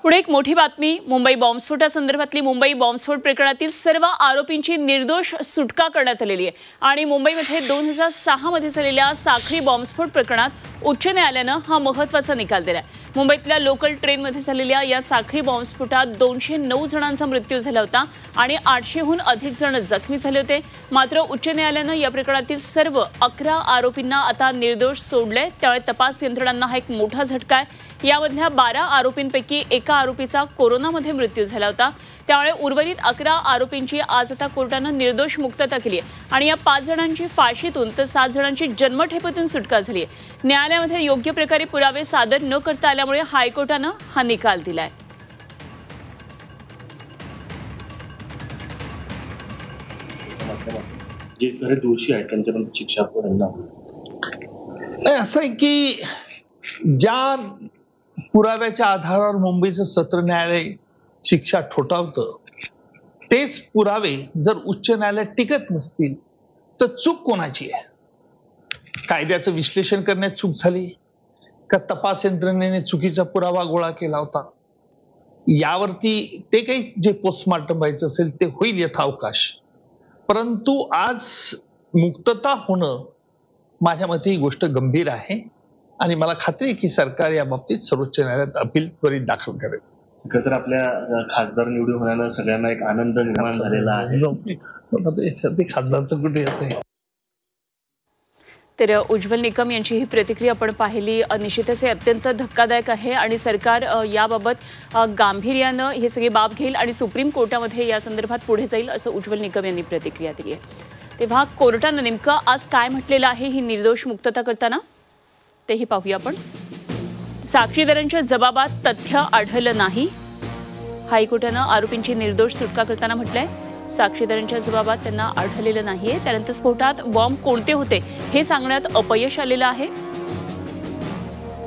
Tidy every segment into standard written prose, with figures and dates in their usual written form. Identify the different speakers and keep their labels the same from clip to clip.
Speaker 1: पुढे एक मोठी बातमी। मुंबई बॉम्बस्फोटासंदर्भातली मुंबई बॉम्बस्फोट प्रकरणातील सर्व आरोपींची निर्दोष सुटका करण्यात आलेली आहे आणि मुंबईमध्ये 2006 मध्ये झालेल्या साखळी बॉम्बस्फोट प्रकरणात उच्च न्यायालयानं हा महत्त्वाचा निकाल दिलाय। मुंबईतल्या लोकल ट्रेनमध्ये झालेल्या या साखळी बॉम्बस्फोटात 209 जणांचा मृत्यू झाला होता आणि 800हून अधिक जण जखमी झाले होते। मात्र उच्च न्यायालयानं या प्रकरणातील सर्व 11 आरोपींना आता निर्दोष सोडले। त्यामुळे तपास यंत्रणांना हा एक मोठा झटका आहे। यामधल्या 12 आरोपींपैकी एका आरोपीचा कोरोनामध्ये मृत्यू झाला होता। त्यामुळे उर्वरित 11 आरोपींची आज आता कोर्टानं निर्दोष मुक्तता केली आहे आणि या 5 जणांची फाशीतून तर 7 जणांची जन्मठेपेतून सुटका झाली आहे। न्यायालयामध्ये योग्य प्रकारे पुरावे सादर न करता आल्यामुळे हायकोर्टानं हा निकाल दिलाय।
Speaker 2: जे खरे दोषी आहेत त्यांच्यावर शिक्षा
Speaker 3: नाही, असं आहे की ज्या पुराव्याच्या आधारावर मुंबईचं सत्र न्यायालय शिक्षा ठोठावतं तेच पुरावे जर उच्च न्यायालयात टिकत नसतील तर चूक कोणाची आहे? कायद्याचं विश्लेषण करण्यात चूक झाली का तपास यंत्रणेने चुकीचा पुरावा गोळा केला होता? यावरती ते काही जे पोस्टमॉर्टम व्हायचं असेल ते होईल यथावकाश, परंतु आज मुक्तता होणं माझ्या मते ही गोष्ट गंभीर आहे आणि मला खात्री आहे की सरकार या बाबतीत सर्वोच्च न्यायालयात अपील त्वरित दाखल करेल।
Speaker 2: खरं तर आपल्या खासदार निवडून होण्यानं सगळ्यांना एक आनंद निर्माण झालेला आहे।
Speaker 3: खासदारचं कुठे येतंय?
Speaker 1: तर उज्ज्वल निकम यांची ही प्रतिक्रिया आपण पाहिली, निश्चितच हे अत्यंत धक्कादायक आहे आणि सरकार याबाबत गांभीर्यानं हे सगळी बाब घेईल आणि सुप्रीम कोर्टामध्ये या संदर्भात पुढे जाईल असं उज्ज्वल निकम यांनी प्रतिक्रिया दिली आहे। तेव्हा कोर्टानं नेमकं आज काय म्हटलेलं आहे ही निर्दोष मुक्तता करताना तेही पाहूया आपण। साक्षीदारांच्या जबाबात तथ्य आढळलं नाही। हायकोर्टानं आरोपींची निर्दोष सुटका करताना म्हटलंय साक्षीदारांच्या जबाबात त्यांना आढळलेलं नाहीये। त्यानंतर स्फोटात बॉम्ब कोणते होते हे सांगण्यात अपयश आलेलं आहे।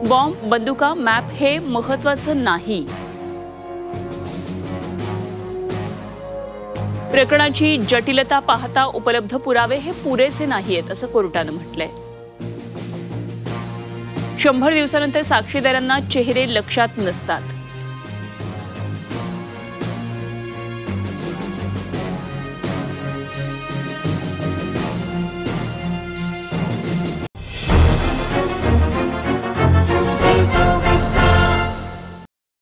Speaker 1: बॉम्ब, बंदुका, मॅप हे महत्त्वाचं नाही। प्रकरणाची जटिलता पाहता उपलब्ध पुरावे हे पुरेसे नाहीयेत असं कोर्टानं म्हटलंय। 100 दिवसानंतर साक्षीदारांना चेहरे लक्षात नसतात।